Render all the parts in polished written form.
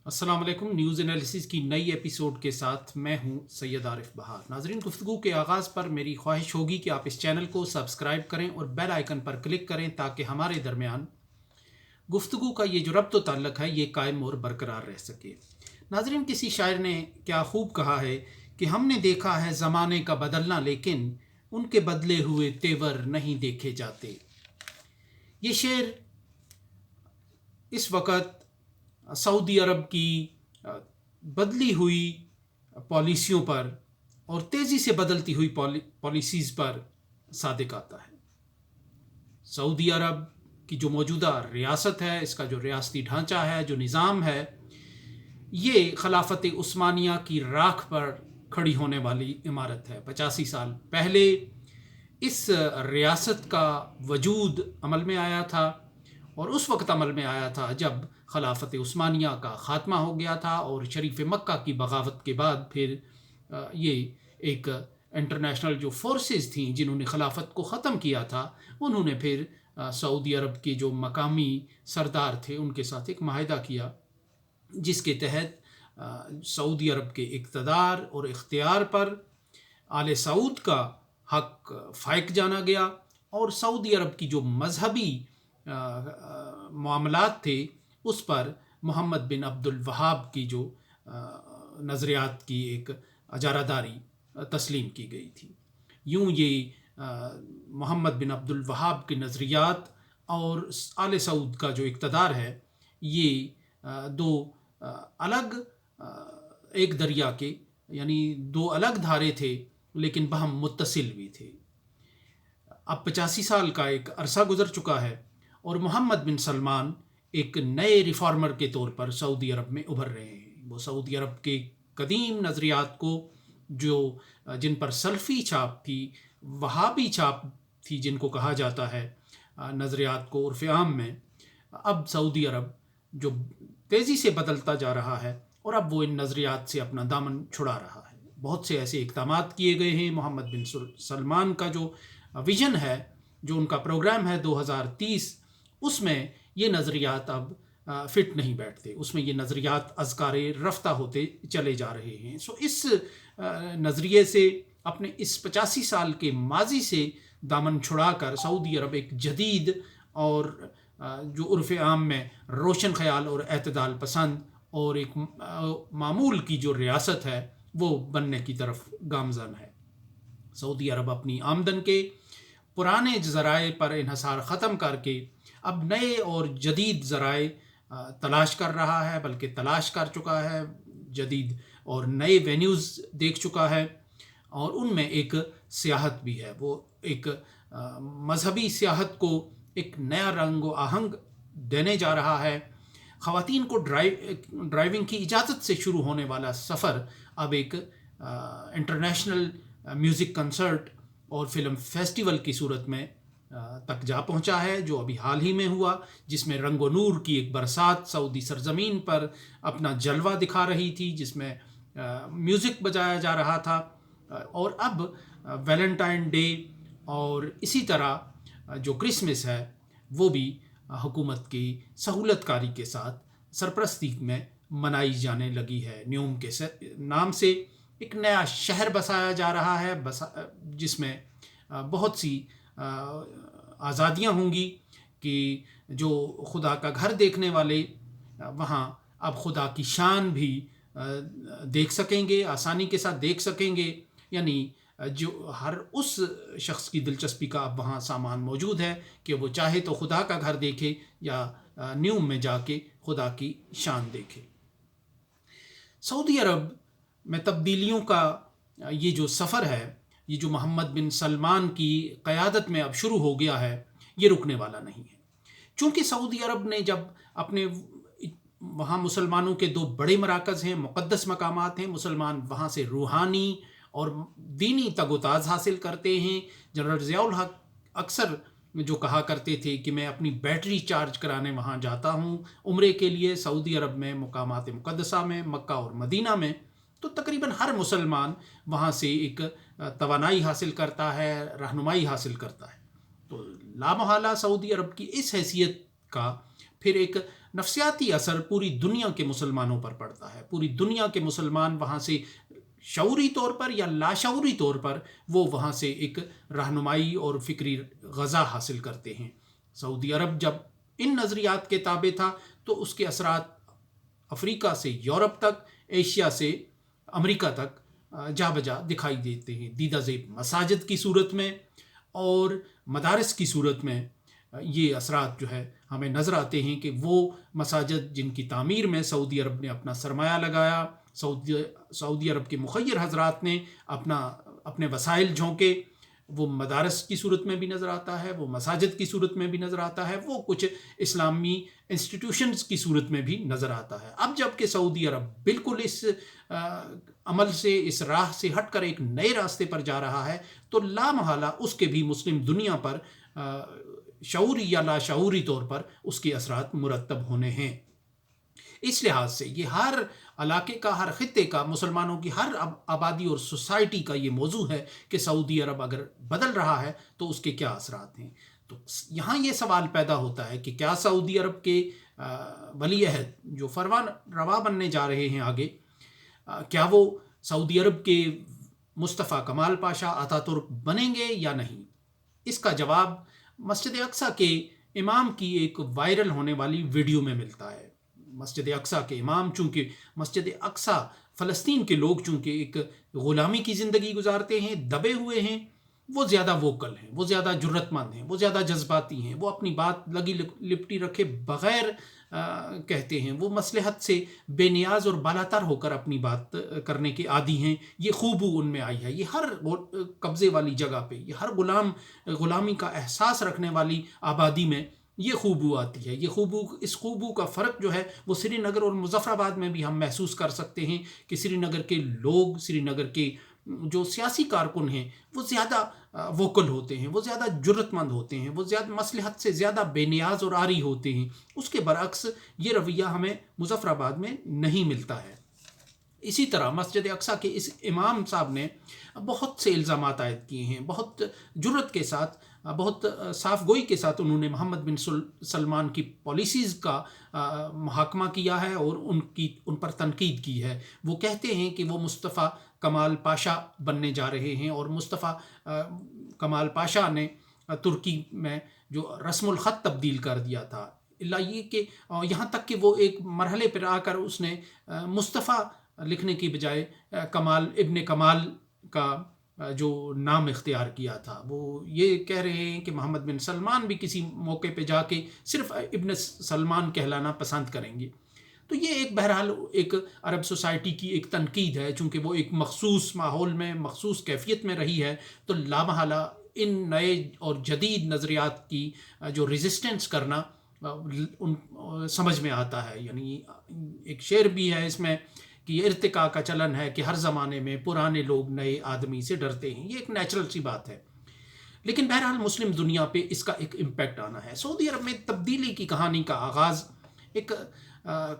السلام علیکم۔ News analysis کی نئی ایپیسوڈ کے ساتھ میں ہوں سید عارف بہار۔ ناظرین، گفتگو کے آغاز پر میری خواہش ہوگی کہ آپ اس چینل کو سبسکرائب کریں اور بیل آئیکن پر کلک کریں تاکہ ہمارے درمیان گفتگو کا یہ جو ربط و تعلق ہے یہ قائم اور برقرار رہ سکے۔ ناظرین، کسی شاعر نے کیا خوب کہا ہے کہ ہم نے دیکھا ہے زمانے کا بدلنا، لیکن ان کے بدلے ہوئے تیور نہیں دیکھے جاتے۔ یہ شعر اس وقت سعودی عرب کی بدلی ہوئی پالیسیوں پر اور تیزی سے بدلتی ہوئی پالیسیز پر صادق آتا ہے۔ سعودی عرب کی جو موجودہ ریاست ہے، اس کا جو ریاستی ڈھانچہ ہے، جو نظام ہے، یہ خلافت عثمانیہ کی راکھ پر کھڑی ہونے والی عمارت ہے۔ 85 سال پہلے اس ریاست کا وجود عمل میں آیا تھا، اور اس وقت عمل میں آیا تھا جب خلافت عثمانیہ کا خاتمہ ہو گیا تھا، اور شریف مکہ کی بغاوت کے بعد پھر یہ ایک انٹرنیشنل جو فورسز تھیں جنہوں نے خلافت کو ختم کیا تھا، انہوں نے پھر سعودی عرب کے جو مقامی سردار تھے ان کے ساتھ ایک معاہدہ کیا، جس کے تحت سعودی عرب کے اقتدار اور اختیار پر آل سعود کا حق فائق جانا گیا، اور سعودی عرب کی جو مذہبی معاملات تھے اس پر محمد بن عبد الوہاب کی جو نظریات کی ایک اجارہ داری تسلیم کی گئی تھی۔ یوں یہ محمد بن عبد الوہاب کی نظریات اور آل سعود کا جو اقتدار ہے، یہ دو الگ ایک دریا کے، یعنی دو الگ دھارے تھے لیکن بہم متصل بھی تھے۔ اب 85 سال کا ایک عرصہ گزر چکا ہے، اور محمد بن سلمان ایک نئے ریفارمر کے طور پر سعودی عرب میں ابھر رہے ہیں۔ وہ سعودی عرب کے قدیم نظریات کو، جن پر سلفی چھاپ تھی، وہابی چھاپ تھی جن کو کہا جاتا ہے نظریات کو عرف عام میں، اب سعودی عرب جو تیزی سے بدلتا جا رہا ہے، اور اب وہ ان نظریات سے اپنا دامن چھڑا رہا ہے۔ بہت سے ایسے اقدامات کیے گئے ہیں۔ محمد بن سلمان کا جو ویژن ہے، جو ان کا پروگرام ہے 2030، اس میں یہ نظریات اب فٹ نہیں بیٹھتے، اس میں یہ نظریات اذکار رفتہ ہوتے چلے جا رہے ہیں۔ اس نظریے سے، اپنے اس 85 سال کے ماضی سے دامن چھڑا کر سعودی عرب ایک جدید اور جو عرف عام میں روشن خیال اور اعتدال پسند اور ایک معمول کی جو ریاست ہے وہ بننے کی طرف گامزن ہے۔ سعودی عرب اپنی آمدن کے پرانے ذرائع پر انحصار ختم کر کے اب نئے اور جدید ذرائع تلاش کر رہا ہے، بلکہ تلاش کر چکا ہے، جدید اور نئے وینیوز دیکھ چکا ہے، اور ان میں ایک سیاحت بھی ہے۔ وہ ایک مذہبی سیاحت کو ایک نیا رنگ و آہنگ دینے جا رہا ہے۔ خواتین کو ڈرائیونگ کی اجازت سے شروع ہونے والا سفر اب ایک انٹرنیشنل میوزک کنسرٹ اور فلم فیسٹیول کی صورت میں تک جا پہنچا ہے، جو ابھی حال ہی میں ہوا، جس میں رنگ و نور کی ایک برسات سعودی سرزمین پر اپنا جلوہ دکھا رہی تھی، جس میں میوزک بجایا جا رہا تھا۔ اور اب ویلنٹائن ڈے اور اسی طرح جو کرسمس ہے وہ بھی حکومت کی سہولت کاری کے ساتھ سرپرستی میں منائی جانے لگی ہے۔ نیوم کے نام سے ایک نیا شہر بسایا جا رہا ہے، جس میں بہت سی آزادیاں ہوں گی کہ جو خدا کا گھر دیکھنے والے وہاں اب خدا کی شان بھی دیکھ سکیں گے، آسانی کے ساتھ دیکھ سکیں گے۔ یعنی جو ہر اس شخص کی دلچسپی کا اب وہاں سامان موجود ہے کہ وہ چاہے تو خدا کا گھر دیکھے یا نیوم میں جا کے خدا کی شان دیکھے۔ سعودی عرب میں تبدیلیوں کا یہ جو سفر ہے، یہ جو محمد بن سلمان کی قیادت میں اب شروع ہو گیا ہے، یہ رکنے والا نہیں ہے۔ چونکہ سعودی عرب نے جب اپنے وہاں مسلمانوں کے دو بڑے مراکز ہیں، مقدس مقامات ہیں، مسلمان وہاں سے روحانی اور دینی تگ و تاز حاصل کرتے ہیں۔ جنرل ضیاء الحق اکثر جو کہا کرتے تھے کہ میں اپنی بیٹری چارج کرانے وہاں جاتا ہوں عمرے کے لیے، سعودی عرب میں مقامات مقدسہ میں، مکہ اور مدینہ میں، تو تقریباً ہر مسلمان وہاں سے ایک توانائی حاصل کرتا ہے، رہنمائی حاصل کرتا ہے۔ تو لامحالہ سعودی عرب کی اس حیثیت کا پھر ایک نفسیاتی اثر پوری دنیا کے مسلمانوں پر پڑتا ہے. پوری دنیا کے مسلمان وہاں سے شعوری طور پر یا لاشعوری طور پر وہ وہاں سے ایک رہنمائی اور فکری غذا حاصل کرتے ہیں. سعودی عرب جب ان نظریات کے تابع تھا تو اس کے اثرات افریقہ سے یورپ تک، ایشیا سے امریکہ تک جا بجا دکھائی دیتے ہیں، دیدہ زیب مساجد کی صورت میں اور مدارس کی صورت میں. یہ اثرات جو ہے ہمیں نظر آتے ہیں کہ وہ مساجد جن کی تعمیر میں سعودی عرب نے اپنا سرمایہ لگایا، سعودی عرب کے مخیر حضرات نے اپنے وسائل جھونکے، وہ مدارس کی صورت میں بھی نظر آتا ہے، وہ مساجد کی صورت میں بھی نظر آتا ہے، وہ کچھ اسلامی انسٹیٹیوشنز کی صورت میں بھی نظر آتا ہے. اب جب کہ سعودی عرب بالکل اس عمل سے، اس راہ سے ہٹ کر ایک نئے راستے پر جا رہا ہے تو لامحالہ اس کے بھی مسلم دنیا پر شعوری یا لاشعوری طور پر اس کے اثرات مرتب ہونے ہیں. اس لحاظ سے یہ ہر علاقے کا، ہر خطے کا، مسلمانوں کی ہر آبادی اور سوسائٹی کا یہ موضوع ہے کہ سعودی عرب اگر بدل رہا ہے تو اس کے کیا اثرات ہیں. تو یہاں یہ سوال پیدا ہوتا ہے کہ کیا سعودی عرب کے ولی عہد جو فرمان روا بننے جا رہے ہیں آگے، کیا وہ سعودی عرب کے مصطفیٰ کمال پاشا آتا ترک بنیں گے یا نہیں؟ اس کا جواب مسجد اقصیٰ کے امام کی ایک وائرل ہونے والی ویڈیو میں ملتا ہے. مسجد اقصیٰ کے امام، چونکہ مسجد اقصیٰ فلسطین کے لوگ چونکہ ایک غلامی کی زندگی گزارتے ہیں، دبے ہوئے ہیں، وہ زیادہ ووکل ہیں، وہ زیادہ جرت مند ہیں، وہ زیادہ جذباتی ہیں، وہ اپنی بات لگی لپٹی رکھے بغیر کہتے ہیں، وہ مصلحت سے بے نیاز اور بالاتر ہو کر اپنی بات کرنے کے عادی ہیں. یہ خوبو ان میں آئی ہے. یہ ہر قبضے والی جگہ پہ، یہ ہر غلامی کا احساس رکھنے والی آبادی میں یہ خوبو آتی ہے. اس خوبو کا فرق جو ہے وہ سری نگر اور مظفر آباد میں بھی ہم محسوس کر سکتے ہیں کہ سری نگر کے لوگ، سری نگر کے جو سیاسی کارکن ہیں وہ زیادہ ووکل ہوتے ہیں، وہ زیادہ جرت مند ہوتے ہیں، وہ زیادہ مصلحت سے زیادہ بے نیاز اور عاری ہوتے ہیں. اس کے برعکس یہ رویہ ہمیں مظفر آباد میں نہیں ملتا ہے. اسی طرح مسجد اقصیٰ کے اس امام صاحب نے بہت سے الزامات عائد کیے ہیں، بہت جرت کے ساتھ، بہت صاف گوئی کے ساتھ انہوں نے محمد بن سلمان کی پالیسیز کا محاکمہ کیا ہے اور ان پر تنقید کی ہے. وہ کہتے ہیں کہ وہ مصطفیٰ کمال پاشا بننے جا رہے ہیں اور مصطفیٰ کمال پاشا نے ترکی میں جو رسم الخط تبدیل کر دیا تھا، اللہ یہ کہ یہاں تک کہ وہ ایک مرحلے پر آ کر اس نے مصطفیٰ لکھنے کی بجائے کمال ابن کمال کا جو نام اختیار کیا تھا. وہ یہ کہہ رہے ہیں کہ محمد بن سلمان بھی کسی موقع پہ جا کے صرف ابن سلمان کہلانا پسند کریں گے. تو یہ ایک بہرحال ایک عرب سوسائٹی کی ایک تنقید ہے، چونکہ وہ ایک مخصوص ماحول میں، مخصوص کیفیت میں رہی ہے، تو لامحالہ ان نئے اور جدید نظریات کی جو ریزسٹنس کرنا ان سمجھ میں آتا ہے. یعنی ایک شعر بھی ہے اس میں کہ یہ ارتقاء کا چلن ہے کہ ہر زمانے میں پرانے لوگ نئے آدمی سے ڈرتے ہیں. یہ ایک نیچرل سی بات ہے، لیکن بہرحال مسلم دنیا پہ اس کا ایک امپیکٹ آنا ہے. سعودی عرب میں تبدیلی کی کہانی کا آغاز ایک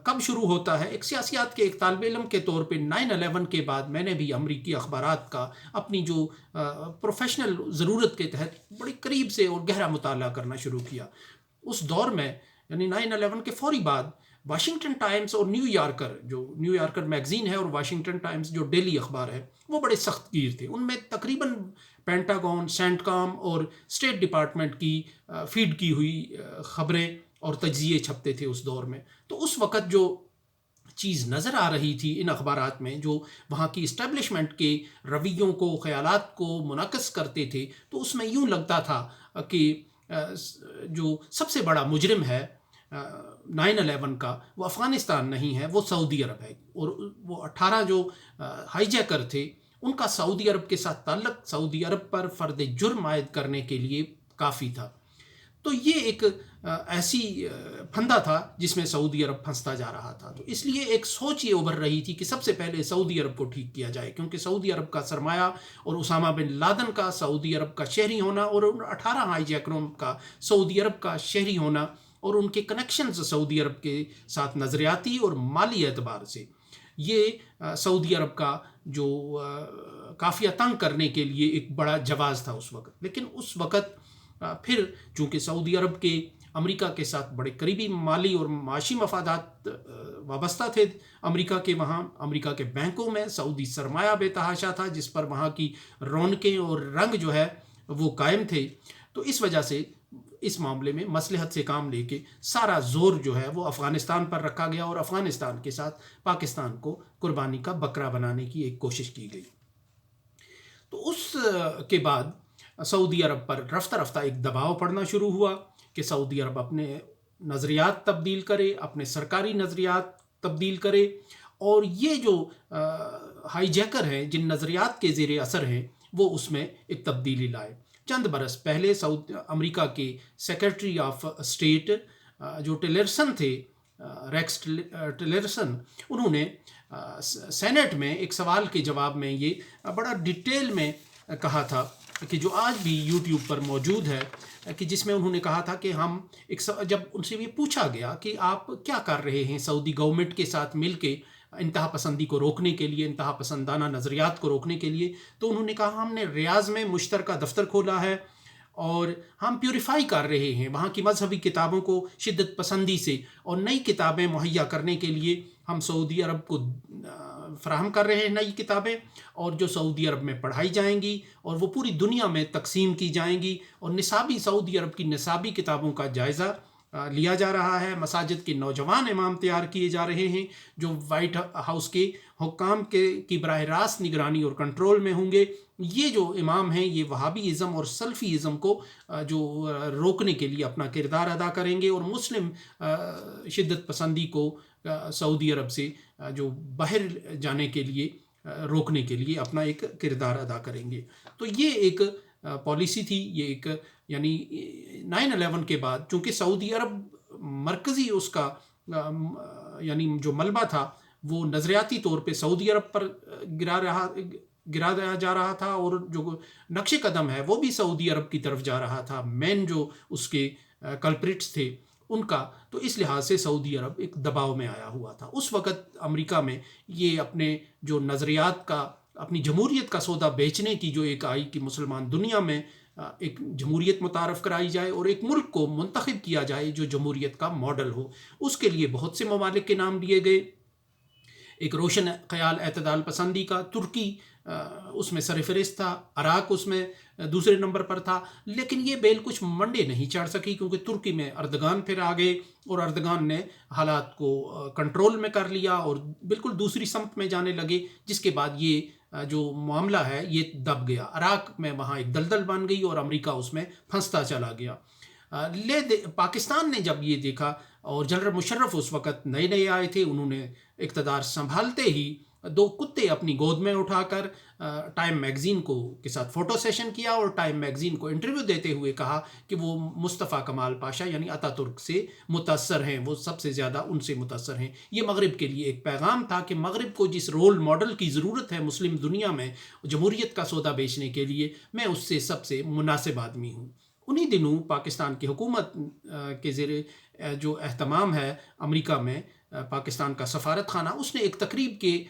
کب شروع ہوتا ہے؟ ایک سیاسیات کے ایک طالب علم کے طور پہ 9/11 کے بعد میں نے بھی امریکی اخبارات کا اپنی جو پروفیشنل ضرورت کے تحت بڑی قریب سے اور گہرا مطالعہ کرنا شروع کیا. اس دور میں یعنی 9/11 کے فوری بعد واشنگٹن ٹائمز اور نیو یارکر میگزین ہے اور واشنگٹن ٹائمز جو ڈیلی اخبار ہے وہ بڑے سخت گیر تھے. ان میں تقریباً پینٹاگون، سینٹ کام اور اسٹیٹ ڈپارٹمنٹ کی فیڈ کی ہوئی خبریں اور تجزیے چھپتے تھے اس دور میں. تو اس وقت جو چیز نظر آ رہی تھی ان اخبارات میں، جو وہاں کی اسٹیبلشمنٹ کے رویوں کو، خیالات کو منعکس کرتے تھے، تو اس میں یوں لگتا تھا کہ جو سب سے بڑا مجرم ہے 9/11 کا وہ افغانستان نہیں ہے، وہ سعودی عرب ہے. اور وہ 18 جو ہائی جیکر تھے ان کا سعودی عرب کے ساتھ تعلق سعودی عرب پر فرد جرم عائد کرنے کے لیے کافی تھا. تو یہ ایک ایسی پھندا تھا جس میں سعودی عرب پھنستا جا رہا تھا. تو اس لیے ایک سوچ یہ ابھر رہی تھی کہ سب سے پہلے سعودی عرب کو ٹھیک کیا جائے، کیونکہ سعودی عرب کا سرمایہ اور اسامہ بن لادن کا سعودی عرب کا شہری ہونا اور ان 18 ہائی جیکروں کا سعودی عرب کا شہری ہونا اور ان کے کنیکشنز سعودی عرب کے ساتھ نظریاتی اور مالی اعتبار سے، یہ سعودی عرب کا جو قافیہ تنگ کرنے کے لیے ایک بڑا جواز تھا اس وقت. لیکن اس وقت پھر چونکہ سعودی عرب کے امریکہ کے ساتھ بڑے قریبی مالی اور معاشی مفادات وابستہ تھے امریکہ کے وہاں. امریکہ کے بینکوں میں سعودی سرمایہ بے تحاشا تھا جس پر وہاں کی رونقیں اور رنگ جو ہے وہ قائم تھے. تو اس وجہ سے اس معاملے میں مصلحت سے کام لے کے سارا زور جو ہے وہ افغانستان پر رکھا گیا اور افغانستان کے ساتھ پاکستان کو قربانی کا بکرا بنانے کی ایک کوشش کی گئی. تو اس کے بعد سعودی عرب پر رفتہ رفتہ ایک دباؤ پڑنا شروع ہوا کہ سعودی عرب اپنے نظریات تبدیل کرے، اپنے سرکاری نظریات تبدیل کرے، اور یہ جو ہائی جیکر ہیں جن نظریات کے زیر اثر ہیں وہ اس میں ایک تبدیلی لائے. چند برس پہلے امریکہ کے سیکرٹری آف اسٹیٹ جو ٹیلرسن تھے، ریکس ٹیلرسن، انہوں نے سینٹ میں ایک سوال کے جواب میں یہ بڑا ڈیٹیل میں کہا تھا کہ جو آج بھی یوٹیوب پر موجود ہے، کہ جس میں انہوں نے کہا تھا کہ ہم جب ان سے یہ پوچھا گیا کہ آپ کیا کر رہے ہیں سعودی گورنمنٹ کے ساتھ مل کے انتہا پسندی کو روکنے کے لیے، انتہا پسندانہ نظریات کو روکنے کے لیے، تو انہوں نے کہا ہم نے ریاض میں مشترکہ دفتر کھولا ہے اور ہم پیوریفائی کر رہے ہیں وہاں کی مذہبی کتابوں کو شدت پسندی سے، اور نئی کتابیں مہیا کرنے کے لیے ہم سعودی عرب کو فراہم کر رہے ہیں نئی کتابیں، اور جو سعودی عرب میں پڑھائی جائیں گی اور وہ پوری دنیا میں تقسیم کی جائیں گی، اور نصابی سعودی عرب کی نصابی کتابوں کا جائزہ لیا جا رہا ہے. مساجد کے نوجوان امام تیار کیے جا رہے ہیں جو وائٹ ہاؤس کے حکام کی براہ راست نگرانی اور کنٹرول میں ہوں گے. یہ جو امام ہیں یہ وہابی ازم اور سلفی ازم کو جو روکنے کے لیے اپنا کردار ادا کریں گے، اور مسلم شدت پسندی کو سعودی عرب سے جو باہر جانے کے لیے روکنے کے لیے اپنا ایک کردار ادا کریں گے. تو یہ ایک پالیسی تھی، یہ ایک یعنی 9/11 کے بعد چونکہ سعودی عرب مرکزی اس کا یعنی جو ملبہ تھا وہ نظریاتی طور پہ سعودی عرب پر گرا جا رہا تھا، اور جو نقش قدم ہے وہ بھی سعودی عرب کی طرف جا رہا تھا، مین جو اس کے کلپریٹس تھے ان کا. تو اس لحاظ سے سعودی عرب ایک دباؤ میں آیا ہوا تھا. اس وقت امریکہ میں یہ اپنے جو نظریات کا، اپنی جمہوریت کا سودا بیچنے کی جو ایک آئی کہ مسلمان دنیا میں ایک جمہوریت متعارف کرائی جائے اور ایک ملک کو منتخب کیا جائے جو جمہوریت کا ماڈل ہو. اس کے لیے بہت سے ممالک کے نام لیے گئے. ایک روشن خیال اعتدال پسندی کا ترکی اس میں سر فہرست تھا، عراق اس میں دوسرے نمبر پر تھا، لیکن یہ بیل کچھ منڈے نہیں چڑھ سکی کیونکہ ترکی میں اردگان پھر آ گئے اور اردگان نے حالات کو کنٹرول میں کر لیا اور بالکل دوسری سمت میں جانے لگے، جس کے بعد یہ جو معاملہ ہے یہ دب گیا. عراق میں وہاں ایک دلدل بن گئی اور امریکہ اس میں پھنستا چلا گیا. پاکستان نے جب یہ دیکھا، اور جنرل مشرف اس وقت نئے نئے آئے تھے، انہوں نے اقتدار سنبھالتے ہی دو کتے اپنی گود میں اٹھا کر ٹائم میگزین کے ساتھ فوٹو سیشن کیا اور ٹائم میگزین کو انٹرویو دیتے ہوئے کہا کہ وہ مصطفیٰ کمال پاشا یعنی اتا ترک سے متاثر ہیں، وہ سب سے زیادہ ان سے متاثر ہیں. یہ مغرب کے لیے ایک پیغام تھا کہ مغرب کو جس رول ماڈل کی ضرورت ہے مسلم دنیا میں جمہوریت کا سودا بیچنے کے لیے، میں اس سے سب سے مناسب آدمی ہوں. انہی دنوں پاکستان کی حکومت کے زیر جو اہتمام ہے امریکہ میں پاکستان کا سفارت خانہ، اس نے ایک تقریب کے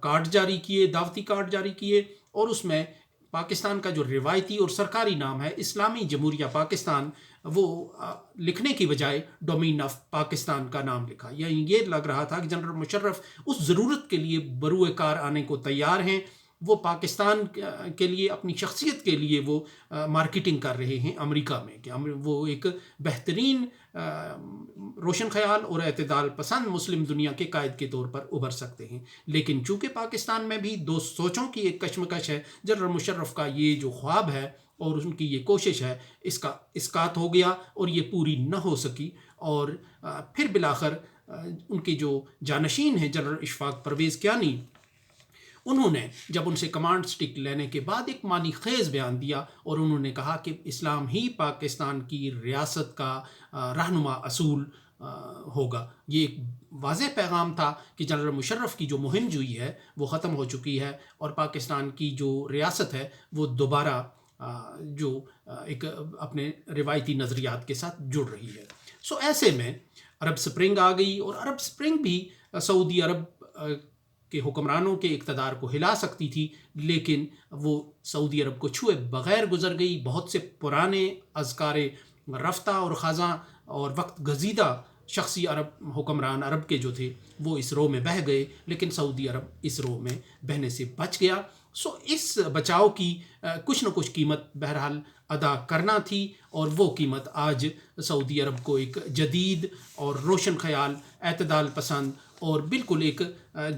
کارڈ جاری کیے، دعوتی کارڈ جاری کیے، اور اس میں پاکستان کا جو روایتی اور سرکاری نام ہے اسلامی جمہوریہ پاکستان، وہ لکھنے کی بجائے ڈومین آف پاکستان کا نام لکھا. یعنی یہ لگ رہا تھا کہ جنرل مشرف اس ضرورت کے لیے بروئے کار آنے کو تیار ہیں، وہ پاکستان کے لیے اپنی شخصیت کے لیے وہ مارکیٹنگ کر رہے ہیں امریکہ میں کہ وہ ایک بہترین روشن خیال اور اعتدال پسند مسلم دنیا کے قائد کے طور پر ابھر سکتے ہیں. لیکن چونکہ پاکستان میں بھی دو سوچوں کی ایک کشمکش ہے، جنرل مشرف کا یہ جو خواب ہے اور ان کی یہ کوشش ہے اس کا اسقاط ہو گیا اور یہ پوری نہ ہو سکی. اور پھر بالآخر ان کے جو جانشین ہیں جنرل اشفاق پرویز کیانی، انہوں نے جب ان سے کمانڈ سٹک لینے کے بعد ایک معنی خیز بیان دیا اور انہوں نے کہا کہ اسلام ہی پاکستان کی ریاست کا رہنما اصول ہوگا. یہ ایک واضح پیغام تھا کہ جنرل مشرف کی جو مہم جوئی ہے وہ ختم ہو چکی ہے اور پاکستان کی جو ریاست ہے وہ دوبارہ جو ایک اپنے روایتی نظریات کے ساتھ جڑ رہی ہے. ایسے میں عرب سپرنگ آ گئی اور عرب سپرنگ بھی سعودی عرب کے حکمرانوں کے اقتدار کو ہلا سکتی تھی، لیکن وہ سعودی عرب کو چھوئے بغیر گزر گئی. بہت سے پرانے اذکار رفتہ اور خزاں اور وقت گزیدہ شخصی عرب حکمران عرب کے جو تھے وہ اس رو میں بہہ گئے، لیکن سعودی عرب اس رو میں بہنے سے بچ گیا۔ سو اس بچاؤ کی کچھ نہ کچھ قیمت بہرحال ادا کرنا تھی، اور وہ قیمت آج سعودی عرب کو ایک جدید اور روشن خیال، اعتدال پسند اور بالکل ایک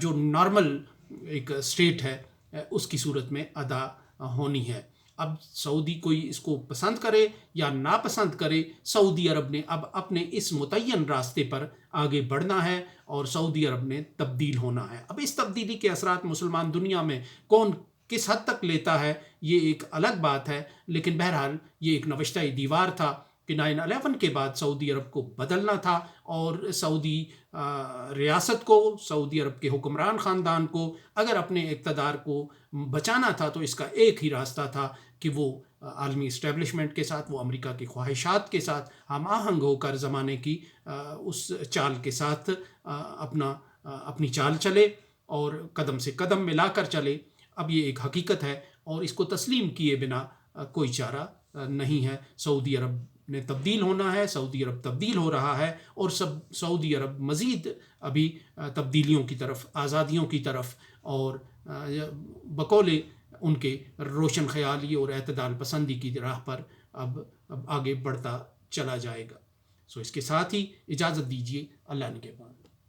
جو نارمل ایک اسٹیٹ ہے اس کی صورت میں ادا ہونی ہے۔ اب سعودی کوئی اس کو پسند کرے یا ناپسند کرے، سعودی عرب نے اب اپنے اس متعین راستے پر آگے بڑھنا ہے اور سعودی عرب نے تبدیل ہونا ہے۔ اب اس تبدیلی کے اثرات مسلمان دنیا میں کون کس حد تک لیتا ہے یہ ایک الگ بات ہے، لیکن بہرحال یہ ایک نوشتہ دیوار تھا کہ 9/11 کے بعد سعودی عرب کو بدلنا تھا، اور سعودی ریاست کو، سعودی عرب کے حکمران خاندان کو اگر اپنے اقتدار کو بچانا تھا تو اس کا ایک ہی راستہ تھا کہ وہ عالمی اسٹیبلشمنٹ کے ساتھ، وہ امریکہ کی خواہشات کے ساتھ ہم آہنگ ہو کر زمانے کی اس چال کے ساتھ اپنی چال چلے اور قدم سے قدم ملا کر چلے۔ اب یہ ایک حقیقت ہے اور اس کو تسلیم کیے بنا کوئی چارہ نہیں ہے۔ سعودی عرب نے تبدیل ہونا ہے، سعودی عرب تبدیل ہو رہا ہے، اور سعودی عرب مزید ابھی تبدیلیوں کی طرف، آزادیوں کی طرف، اور بقول ان کے روشن خیالی اور اعتدال پسندی کی راہ پر اب آگے بڑھتا چلا جائے گا۔ سو اس کے ساتھ ہی اجازت دیجیے، اللہ نگہبان۔